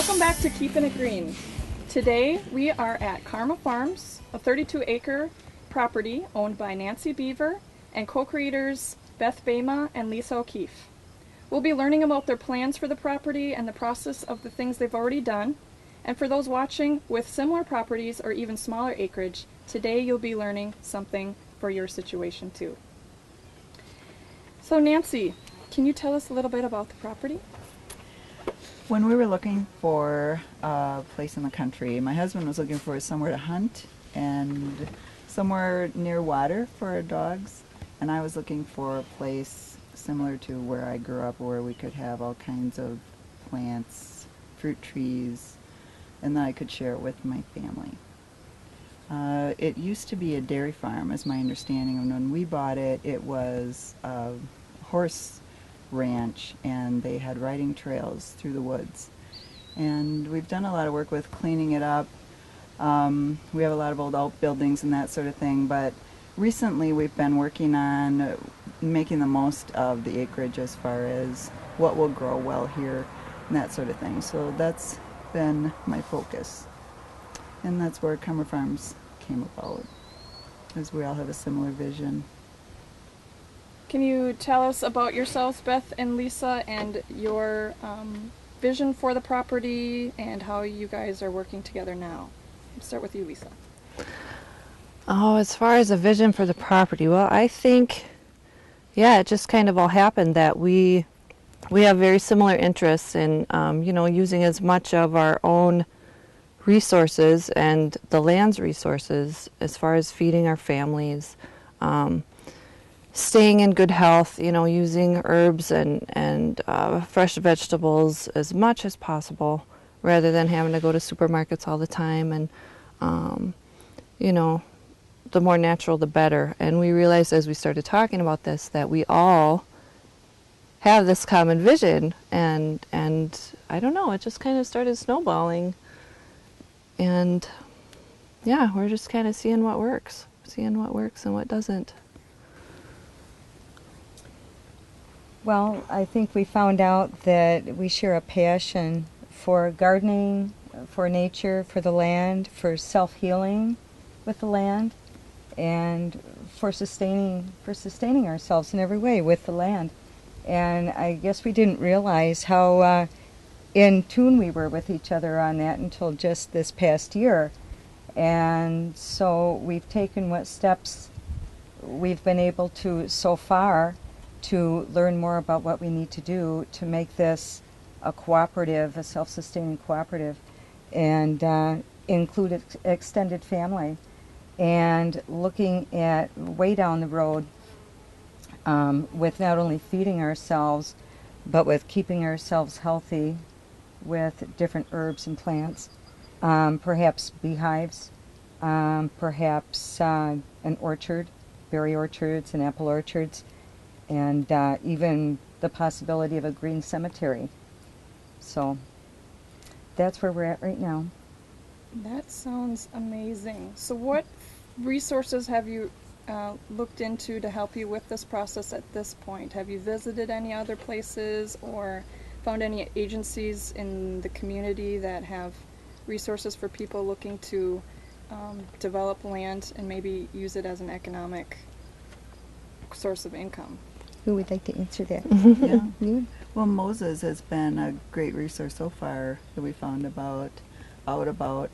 Welcome back to Keeping It Green. Today we are at Karma Farms, a 32-acre property owned by Nancy Beaver and co-creators Beth Bema and Lisa O'Keefe. We'll be learning about their plans for the property and the process of the things they've already done. And for those watching with similar properties or even smaller acreage, today you'll be learning something for your situation too. So Nancy, can you tell us a little bit about the property? When we were looking for a place in the country, my husband was looking for somewhere to hunt and somewhere near water for our dogs. And I was looking for a place similar to where I grew up, where we could have all kinds of plants, fruit trees, and that I could share it with my family. It used to be a dairy farm, is my understanding, and when we bought it, it was a horse ranch, and they had riding trails through the woods. And we've done a lot of work with cleaning it up. We have a lot of old outbuildings and that sort of thing, but recently we've been working on making the most of the acreage as far as what will grow well here and that sort of thing. So that's been my focus. And that's where Karma Farms came about, as we all have a similar vision. Can you tell us about yourselves, Beth and Lisa, and your vision for the property and how you guys are working together now? Let's start with you, Lisa. Oh, as far as a vision for the property, well, I think, yeah, it just kind of all happened that we have very similar interests in, using as much of our own resources and the land's resources as far as feeding our families, staying in good health, using herbs and fresh vegetables as much as possible rather than having to go to supermarkets all the time. And, the more natural, the better. And we realized as we started talking about this that we all have this common vision, and I don't know, it just kind of started snowballing. And yeah, we're just kind of seeing what works and what doesn't. Well, I think we found out that we share a passion for gardening, for nature, for the land, for self-healing with the land, and for sustaining ourselves in every way with the land. And I guess we didn't realize how in tune we were with each other on that until just this past year. And so we've taken what steps we've been able to so far to learn more about what we need to do to make this a cooperative, a self-sustaining cooperative, and include extended family. And looking at way down the road with not only feeding ourselves, but with keeping ourselves healthy with different herbs and plants, perhaps beehives, perhaps an orchard, berry orchards and apple orchards, and even the possibility of a green cemetery. So that's where we're at right now. That sounds amazing. So what resources have you looked into to help you with this process at this point? Have you visited any other places or found any agencies in the community that have resources for people looking to develop land and maybe use it as an economic source of income? Who would like to answer that? Yeah. You? Well, Moses has been a great resource so far that we found out about,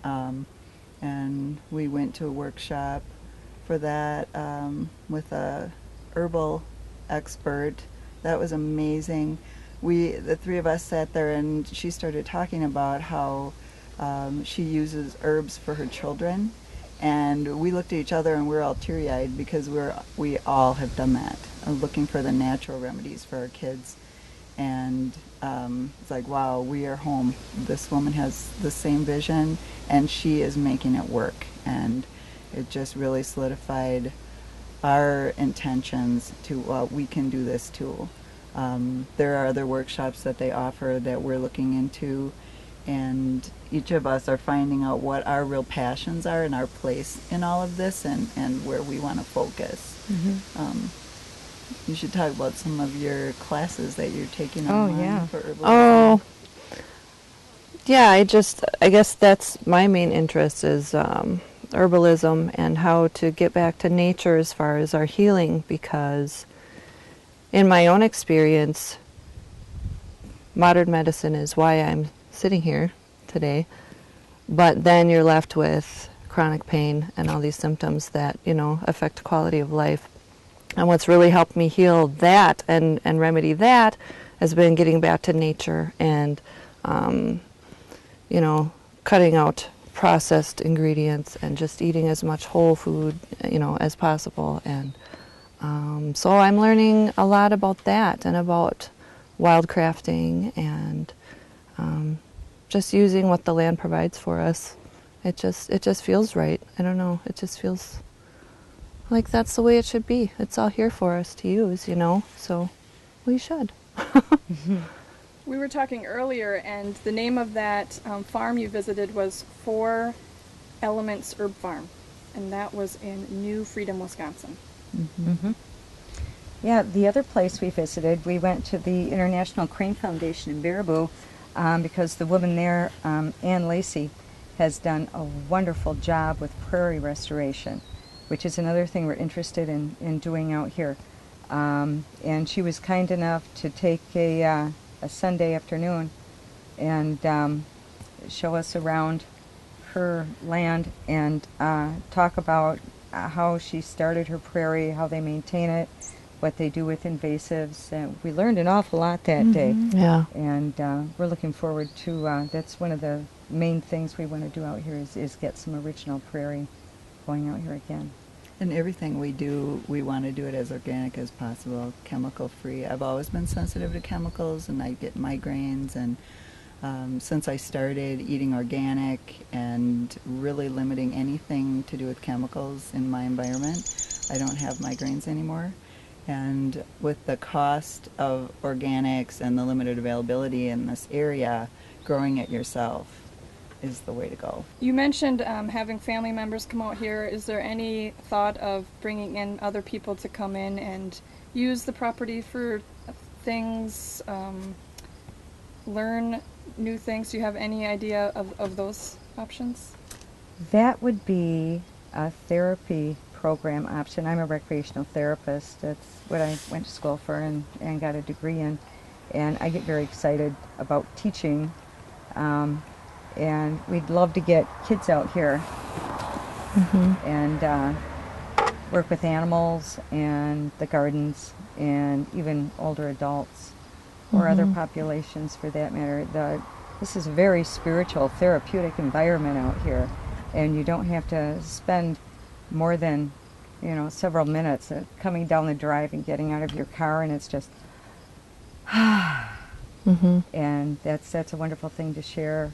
and we went to a workshop for that with a herbal expert. That was amazing. The three of us sat there, and she started talking about how she uses herbs for her children, and we looked at each other and we were all teary-eyed because we all have done that, looking for the natural remedies for our kids. And it's like, wow, we are home. This woman has the same vision, and she is making it work. And it just really solidified our intentions to, we can do this too. There are other workshops that they offer that we're looking into, and each of us are finding out what our real passions are and our place in all of this, and where we want to focus. Mm-hmm. You should talk about some of your classes that you're taking Oh, online yeah. for herbalism. Oh, Yeah, I guess that's my main interest is herbalism and how to get back to nature as far as our healing, because in my own experience, modern medicine is why I'm sitting here today, but then you're left with chronic pain and all these symptoms that, affect quality of life. And what's really helped me heal that and remedy that has been getting back to nature and, cutting out processed ingredients and just eating as much whole food, as possible. And so I'm learning a lot about that and about wildcrafting and just using what the land provides for us. It just feels right. I don't know. It just feels like that's the way it should be. It's all here for us to use, so we should. We were talking earlier, and the name of that farm you visited was Four Elements Herb Farm, and that was in New Freedom, Wisconsin. Mm-hmm. Yeah, the other place we visited, we went to the International Crane Foundation in Baraboo because the woman there, Ann Lacey, has done a wonderful job with Prairie Restoration, which is another thing we're interested in doing out here. And she was kind enough to take a Sunday afternoon and show us around her land and talk about how she started her prairie, how they maintain it, what they do with invasives. And we learned an awful lot that day. Yeah. And we're looking forward to, that's one of the main things we want to do out here is get some original prairie going out here again. And everything we do, we want to do it as organic as possible, chemical-free. I've always been sensitive to chemicals, and I get migraines. And since I started eating organic and really limiting anything to do with chemicals in my environment, I don't have migraines anymore. And with the cost of organics and the limited availability in this area, growing it yourself is the way to go. You mentioned having family members come out here. Is there any thought of bringing in other people to come in and use the property for things, learn new things? Do you have any idea of those options? That would be a therapy program option. I'm a recreational therapist. That's what I went to school for and got a degree in. And I get very excited about teaching. And we'd love to get kids out here and work with animals and the gardens and even older adults or other populations for that matter. This is a very spiritual, therapeutic environment out here, and you don't have to spend more than several minutes coming down the drive and getting out of your car, and it's just and that's a wonderful thing to share.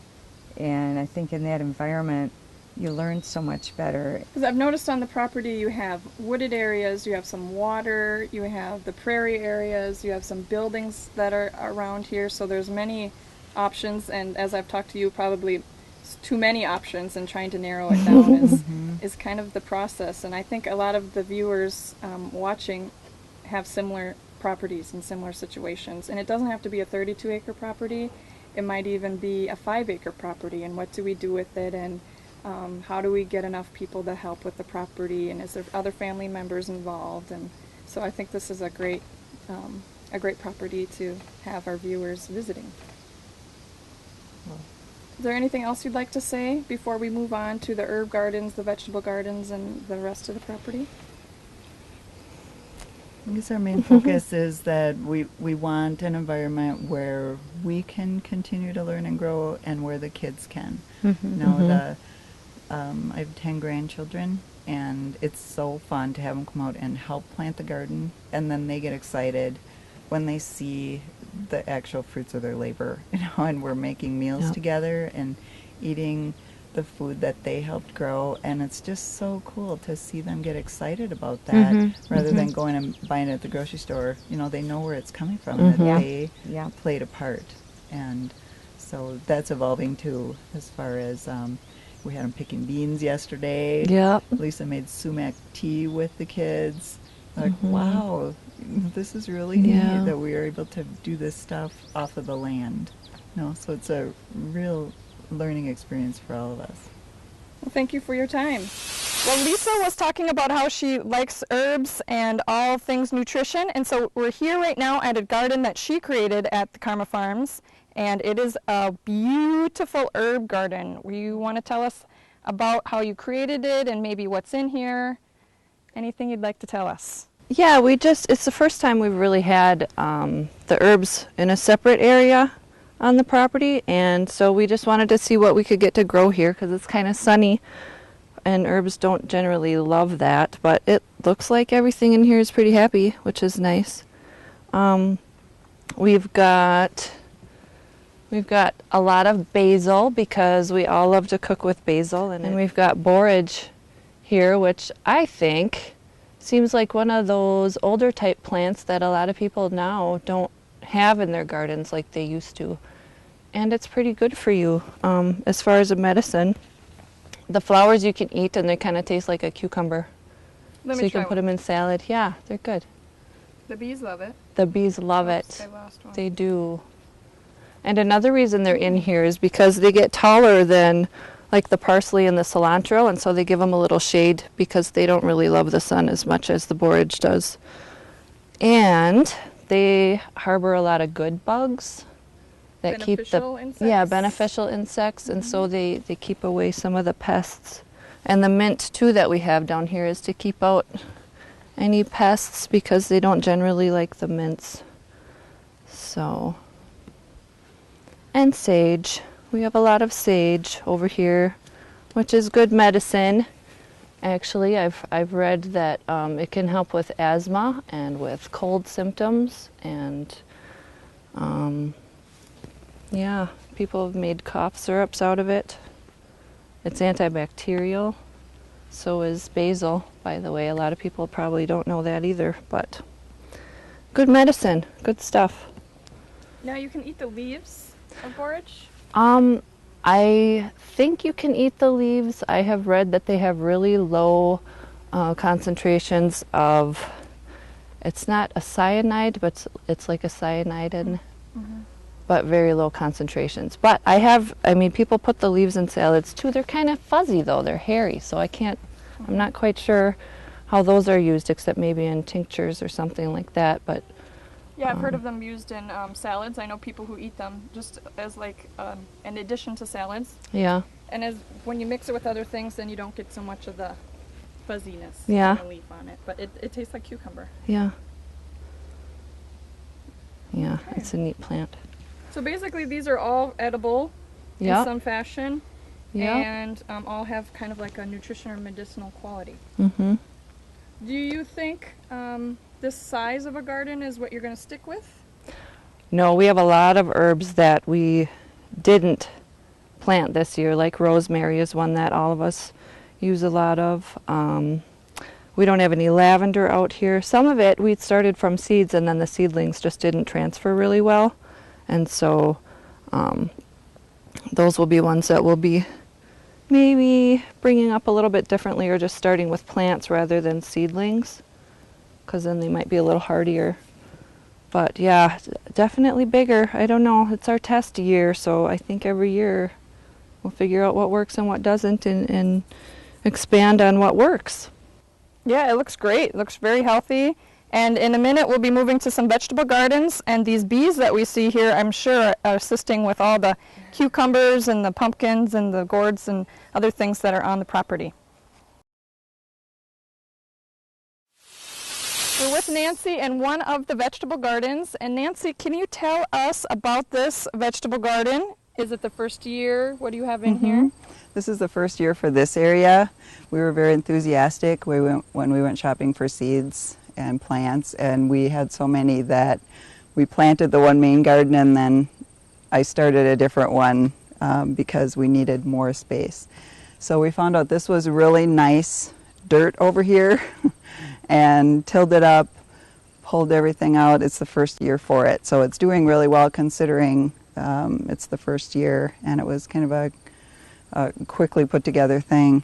And I think in that environment, you learn so much better. Because I've noticed on the property you have wooded areas, you have some water, you have the prairie areas, you have some buildings that are around here, so there's many options, and as I've talked to you, probably too many options, and trying to narrow it down is kind of the process. And I think a lot of the viewers watching have similar properties in similar situations, and it doesn't have to be a 32-acre property. It might even be a 5-acre property, and what do we do with it, and how do we get enough people to help with the property, and is there other family members involved? And so I think this is a great property to have our viewers visiting. Is there anything else you'd like to say before we move on to the herb gardens, the vegetable gardens, and the rest of the property? I guess our main focus is that we want an environment where we can continue to learn and grow, and where the kids can. I have 10 grandchildren, and it's so fun to have them come out and help plant the garden, and then they get excited when they see the actual fruits of their labor, and we're making meals together and eating the food that they helped grow, and it's just so cool to see them get excited about that rather than going and buying it at the grocery store. They know where it's coming from, that they played a part. And so that's evolving too, as far as we had them picking beans yesterday. Lisa made sumac tea with the kids. Like, wow, this is really neat that we are able to do this stuff off of the land. So it's a real learning experience for all of us. Well, thank you for your time. Well, Lisa was talking about how she likes herbs and all things nutrition, and so we're here right now at a garden that she created at the Karma Farms, and it is a beautiful herb garden. You want to tell us about how you created it and maybe what's in here? Anything you'd like to tell us? Yeah, it's the first time we've really had the herbs in a separate area on the property, and so we just wanted to see what we could get to grow here because it's kind of sunny and herbs don't generally love that, but it looks like everything in here is pretty happy, which is nice. We've got a lot of basil because we all love to cook with basil, and we've got borage here, which I think seems like one of those older type plants that a lot of people now don't have in their gardens like they used to. And it's pretty good for you as far as a medicine. The flowers you can eat and they kind of taste like a cucumber. So you can put them in salad. Yeah, they're good. The bees love it. The bees love Oops, it. I lost one. They do. And another reason they're in here is because they get taller than like the parsley and the cilantro, and so they give them a little shade because they don't really love the sun as much as the borage does. And they harbor a lot of good bugs that Beneficial insects? Yeah, beneficial insects, and so they keep away some of the pests. And the mint too that we have down here is to keep out any pests because they don't generally like the mints. So, and sage. We have a lot of sage over here, which is good medicine. Actually, I've read that it can help with asthma and with cold symptoms, and yeah, people have made cough syrups out of it. It's antibacterial. So is basil, by the way. A lot of people probably don't know that either, but good medicine, good stuff. Now you can eat the leaves of borage? I think you can eat the leaves. I have read that they have really low concentrations of, it's not a cyanide, but it's like a cyanidin, but very low concentrations. But I mean, people put the leaves in salads too. They're kind of fuzzy though, they're hairy, so I'm not quite sure how those are used, except maybe in tinctures or something like that, but Yeah, I've heard of them used in salads. I know people who eat them just as like an addition to salads. yeah. And as when you mix it with other things, then you don't get so much of the fuzziness Yeah. on the leaf on it. But it tastes like cucumber. Yeah. Yeah, Okay. it's a neat plant. So basically these are all edible in Yep. some fashion. Yeah. And all have kind of like a nutrition or medicinal quality. Mm-hmm. Do you think this size of a garden is what you're going to stick with? No, we have a lot of herbs that we didn't plant this year, like rosemary is one that all of us use a lot of. We don't have any lavender out here. Some of it we started from seeds, and then the seedlings just didn't transfer really well. And so those will be ones that we'll be maybe bringing up a little bit differently, or just starting with plants rather than seedlings, because then they might be a little hardier. But yeah, definitely bigger. I don't know. It's our test year, so I think every year we'll figure out what works and what doesn't, and expand on what works. Yeah, it looks great. It looks very healthy. And in a minute, we'll be moving to some vegetable gardens. And these bees that we see here, I'm sure, are assisting with all the cucumbers and the pumpkins and the gourds and other things that are on the property. We're with Nancy in one of the vegetable gardens. And Nancy, can you tell us about this vegetable garden? Is it the first year? What do you have in here? This is the first year for this area. We were very enthusiastic when we went shopping for seeds and plants, and we had so many that we planted the one main garden, and then I started a different one because we needed more space. So we found out this was really nice dirt over here and tilled it up, pulled everything out. It's the first year for it, so it's doing really well considering it's the first year, and it was kind of a quickly put together thing.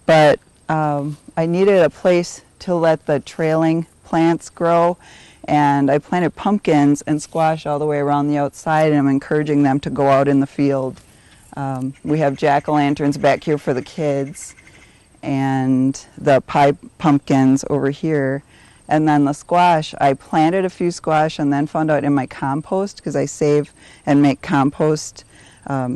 But I needed a place to let the trailing plants grow, and I planted pumpkins and squash all the way around the outside, and I'm encouraging them to go out in the field We have jack-o'-lanterns back here for the kids, and the pie pumpkins over here. And then the squash, I planted a few squash and then found out in my compost, because I save and make compost,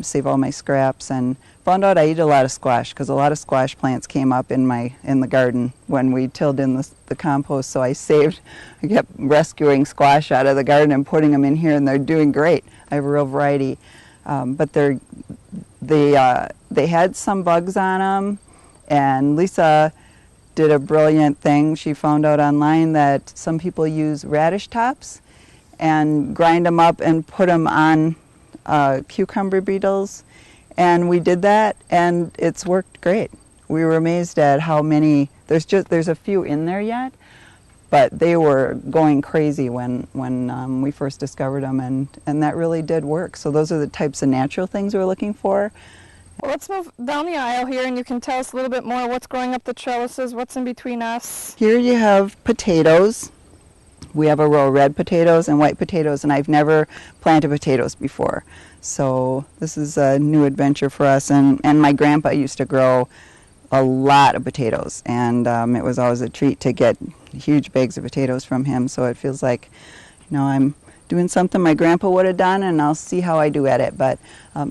save all my scraps, and found out I eat a lot of squash, because a lot of squash plants came up in the garden when we tilled in the compost. So I kept rescuing squash out of the garden and putting them in here, and they're doing great. I have a real variety, but they had some bugs on them, and Lisa did a brilliant thing. She found out online that some people use radish tops and grind them up and put them on cucumber beetles, and we did that, and it's worked great. We were amazed at how many. There's a few in there yet, but they were going crazy when we first discovered them, and that really did work. So those are the types of natural things we're looking for. Well, let's move down the aisle here, and you can tell us a little bit more what's growing up the trellises, what's in between us. Here you have potatoes. We have a row of red potatoes and white potatoes, and I've never planted potatoes before. So this is a new adventure for us, and my grandpa used to grow a lot of potatoes, and it was always a treat to get huge bags of potatoes from him. So it feels like, I'm doing something my grandpa would have done, and I'll see how I do at it. But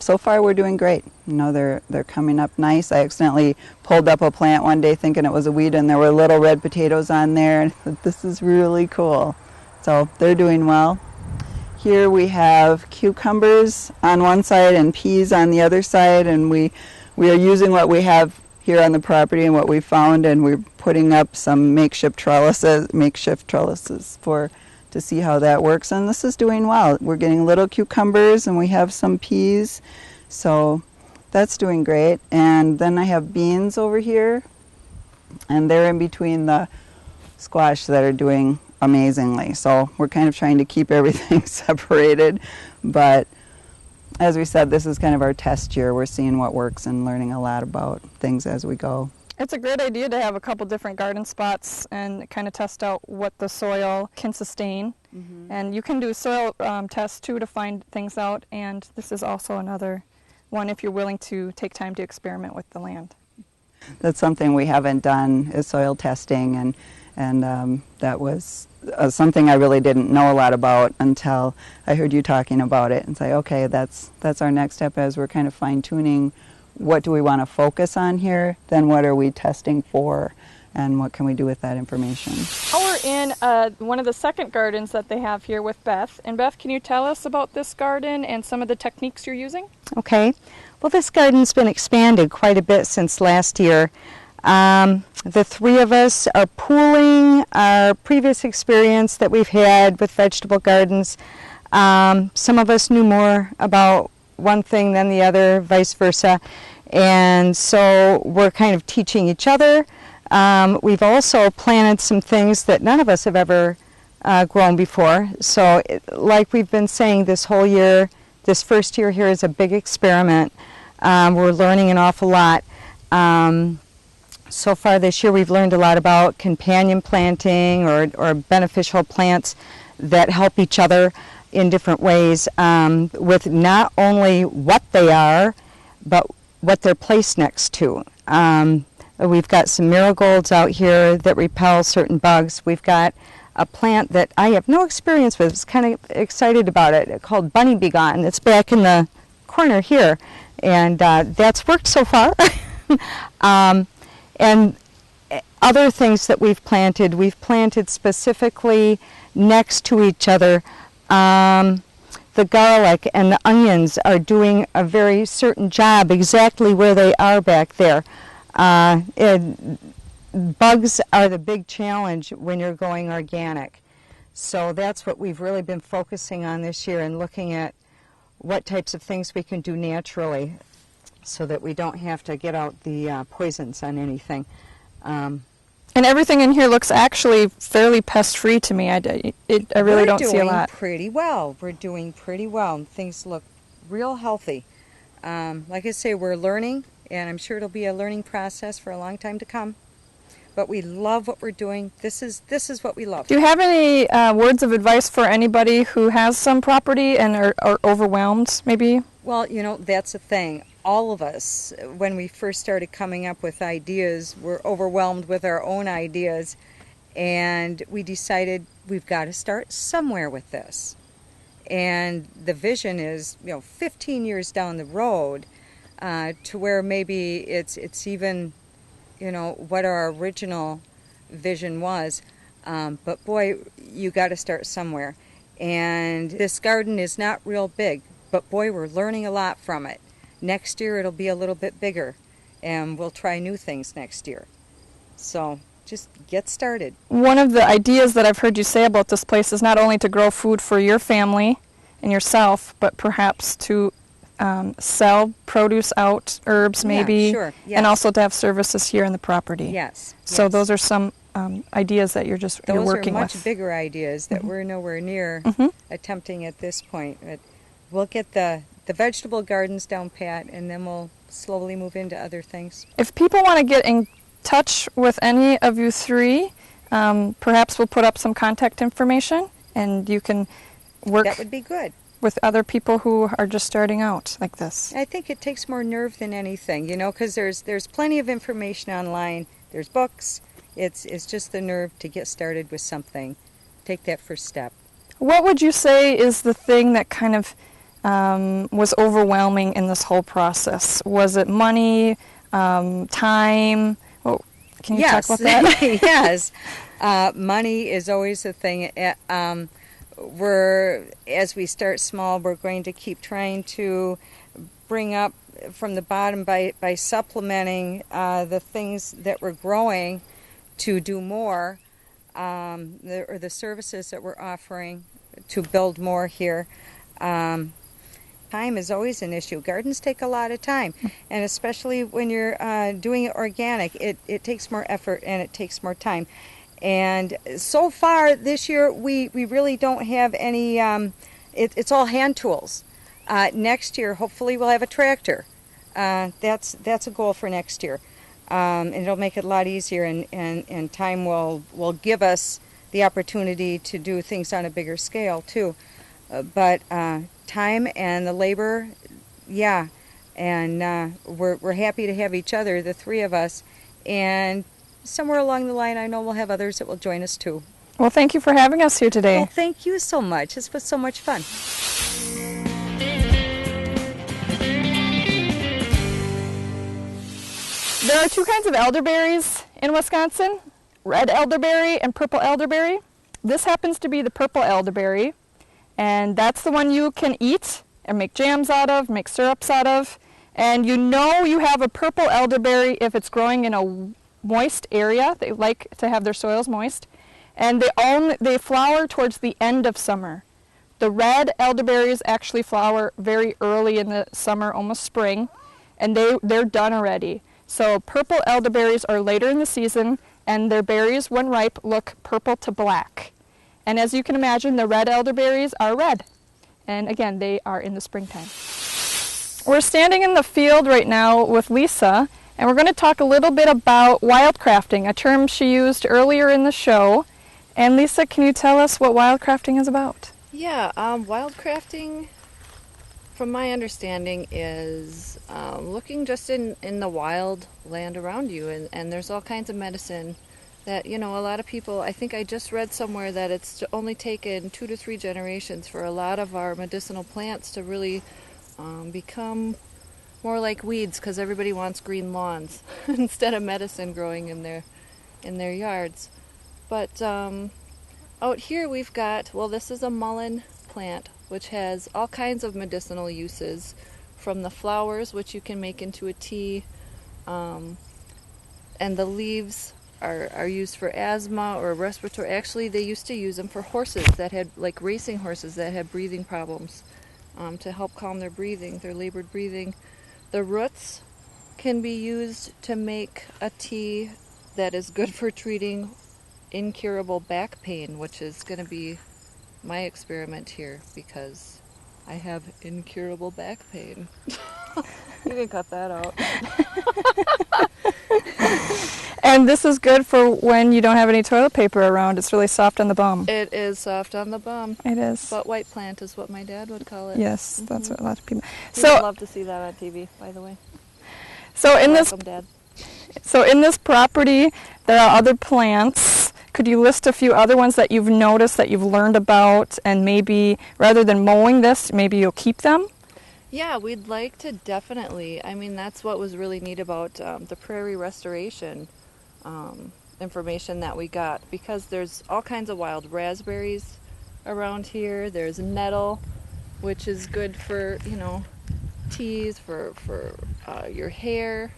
so far we're doing great. They're coming up nice. I accidentally pulled up a plant one day thinking it was a weed, and there were little red potatoes on there, and I thought, this is really cool. So they're doing well. Here we have cucumbers on one side and peas on the other side, and we are using what we have here on the property and what we found, and we're putting up some makeshift trellises to see how that works, and this is doing well. We're getting little cucumbers, and we have some peas, so that's doing great. And then I have beans over here, and they're in between the squash that are doing amazingly. So we're kind of trying to keep everything separated, but as we said, this is kind of our test year. We're seeing what works and learning a lot about things as we go. It's a great idea to have a couple different garden spots and kind of test out what the soil can sustain. Mm-hmm. And you can do soil tests too to find things out, and this is also another one if you're willing to take time to experiment with the land. That's something we haven't done, is soil testing, and that was something I really didn't know a lot about until I heard you talking about it, and say, okay, that's our next step as we're kind of fine-tuning what do we want to focus on here, then what are we testing for, and what can we do with that information. Now we're in one of the second gardens that they have here with Beth. And Beth, can you tell us about this garden and some of the techniques you're using? Okay. Well, this garden's been expanded quite a bit since last year. The three of us are pooling our previous experience that we've had with vegetable gardens. Some of us knew more about one thing than the other, vice versa. And so we're kind of teaching each other. We've also planted some things that none of us have ever grown before. So like we've been saying this whole year, this first year here is a big experiment. We're learning an awful lot. So far this year we've learned a lot about companion planting or beneficial plants that help each other in different ways with not only what they are, but what they're placed next to. We've got some marigolds out here that repel certain bugs. We've got a plant that I have no experience with. I was kind of excited about it, called Bunny Be Gone. It's back in the corner here, and that's worked so far. And other things that we've planted specifically next to each other. The garlic and the onions are doing a very certain job exactly where they are back there. Bugs are the big challenge when you're going organic. So that's what we've really been focusing on this year and looking at what types of things we can do naturally so that we don't have to get out the poisons on anything. And everything in here looks actually fairly pest-free to me. I really don't see a lot. We're doing pretty well. Things look real healthy. Like I say, we're learning, and I'm sure it'll be a learning process for a long time to come. But we love what we're doing. This is what we love. Do you have any words of advice for anybody who has some property and are overwhelmed, maybe? Well, that's the thing. all of us, when we first started coming up with ideas, were overwhelmed with our own ideas, and we decided we've got to start somewhere with this. And the vision is, 15 years down the road, to where maybe it's even, what our original vision was. But boy, you got to start somewhere. And this garden is not real big, but boy, we're learning a lot from it. Next year it'll be a little bit bigger, and we'll try new things next year. So just get started. One of the ideas that I've heard you say about this place is not only to grow food for your family and yourself, but perhaps to sell produce out, herbs maybe, Yeah, sure. Yes. and also to have services here in the property. Yes. So yes. those are some ideas that you're working Those are much with. bigger ideas that we're nowhere near attempting at this point. But we'll get the vegetable gardens down pat, and then we'll slowly move into other things. If people want to get in touch with any of you three, perhaps we'll put up some contact information, and you can work That would be good. with other people who are just starting out like this. I think it takes more nerve than anything, because there's plenty of information online. There's books. It's just the nerve to get started with something. Take that first step. What would you say is the thing that kind of was overwhelming in this whole process? Was it money, time? Well, can you talk about that? Yes. Money is always the thing. As we start small, we're going to keep trying to bring up from the bottom by supplementing the things that we're growing to do more, or the services that we're offering to build more here. Time is always an issue. Gardens take a lot of time, and especially when you're doing it organic, it takes more effort and it takes more time. And so far this year, we really don't have any, it's all hand tools. Next year, hopefully we'll have a tractor. That's a goal for next year. And it'll make it a lot easier, and time will give us the opportunity to do things on a bigger scale too. But time and the labor, yeah, and we're happy to have each other, the three of us, and somewhere along the line I know we'll have others that will join us too. Well, thank you for having us here today. Well, thank you so much. This was so much fun. There are two kinds of elderberries in Wisconsin, red elderberry and purple elderberry. This happens to be the purple elderberry, and that's the one you can eat and make jams out of, make syrups out of. And you know you have a purple elderberry if it's growing in a moist area. They like to have their soils moist. And they flower towards the end of summer. The red elderberries actually flower very early in the summer, almost spring, and they're done already. So purple elderberries are later in the season, and their berries, when ripe, look purple to black. And as you can imagine, the red elderberries are red. And again, they are in the springtime. We're standing in the field right now with Lisa, and we're going to talk a little bit about wildcrafting, a term she used earlier in the show. And Lisa, can you tell us what wildcrafting is about? Yeah, wildcrafting, from my understanding, is looking just in the wild land around you, and there's all kinds of medicine that, a lot of people, I think I just read somewhere that it's only taken 2 to 3 generations for a lot of our medicinal plants to really become more like weeds, because everybody wants green lawns instead of medicine growing in their yards. But out here we've got, this is a mullein plant, which has all kinds of medicinal uses, from the flowers, which you can make into a tea, and the leaves are used for asthma or respiratory. Actually, they used to use them for horses that had, like racing horses that had breathing problems, to help calm their breathing, their labored breathing. The roots can be used to make a tea that is good for treating incurable back pain, which is going to be my experiment here, because I have incurable back pain. You can cut that out. And this is good for when you don't have any toilet paper around. It's really soft on the bum. It is soft on the bum. It is. But white plant is what my dad would call it. Yes, that's what a lot of people. He would love to see that on TV, by the way. So in this, Welcome, Dad. so in this property, there are other plants. Could you list a few other ones that you've noticed, that you've learned about, and maybe rather than mowing this, maybe you'll keep them? Yeah, we'd like to definitely. I mean, that's what was really neat about the Prairie Restoration information that we got, because there's all kinds of wild raspberries around here. There's nettle, which is good for, you know, teas, for your hair.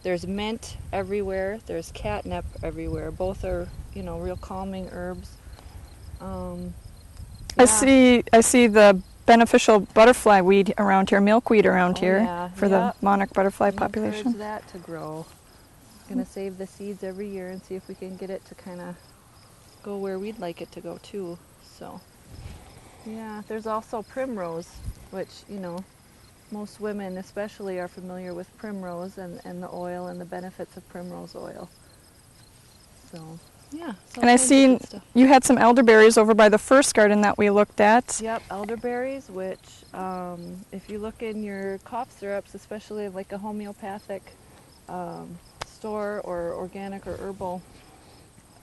There's mint everywhere. There's catnip everywhere. Both are, you know, real calming herbs. I see the beneficial butterfly weed around here, milkweed around here for the monarch butterfly population. Encourage that to grow. Gonna save the seeds every year and see if we can get it to kind of go where we'd like it to go too. So yeah, there's also primrose, which, you know, most women especially are familiar with primrose and the oil and the benefits of primrose oil. So yeah. And I see you had some elderberries over by the first garden that we looked at. Yep, elderberries, which if you look in your cough syrups, especially like a homeopathic store or organic or herbal,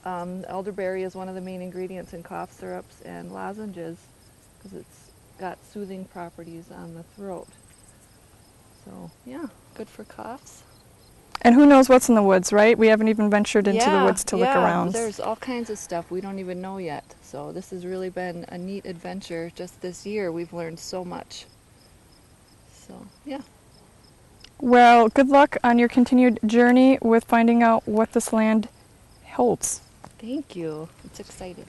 elderberry is one of the main ingredients in cough syrups and lozenges because it's got soothing properties on the throat. So yeah, good for coughs. And who knows what's in the woods, right? We haven't even ventured into the woods to look around. There's all kinds of stuff we don't even know yet. So this has really been a neat adventure. Just this year we've learned so much. So yeah. Well, good luck on your continued journey with finding out what this land holds. Thank you. It's exciting.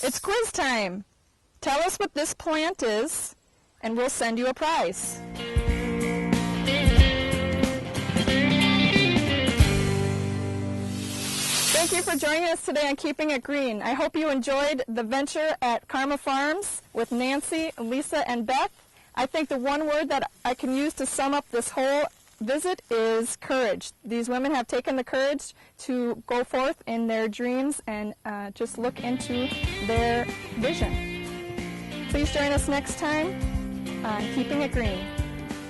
It's quiz time. Tell us what this plant is, and we'll send you a prize. Thank you for joining us today on Keeping It Green. I hope you enjoyed the venture at Karma Farms with Nancy, Lisa, and Beth. I think the one word that I can use to sum up this whole visit is courage. These women have taken the courage to go forth in their dreams and just look into their vision. Please join us next time on Keeping It Green.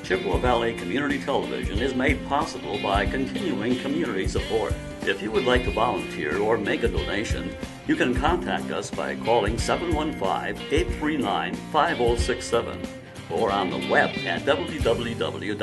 Chippewa Valley Community Television is made possible by continuing community support. If you would like to volunteer or make a donation, you can contact us by calling 715-839-5067 or on the web at www.cbctv.org.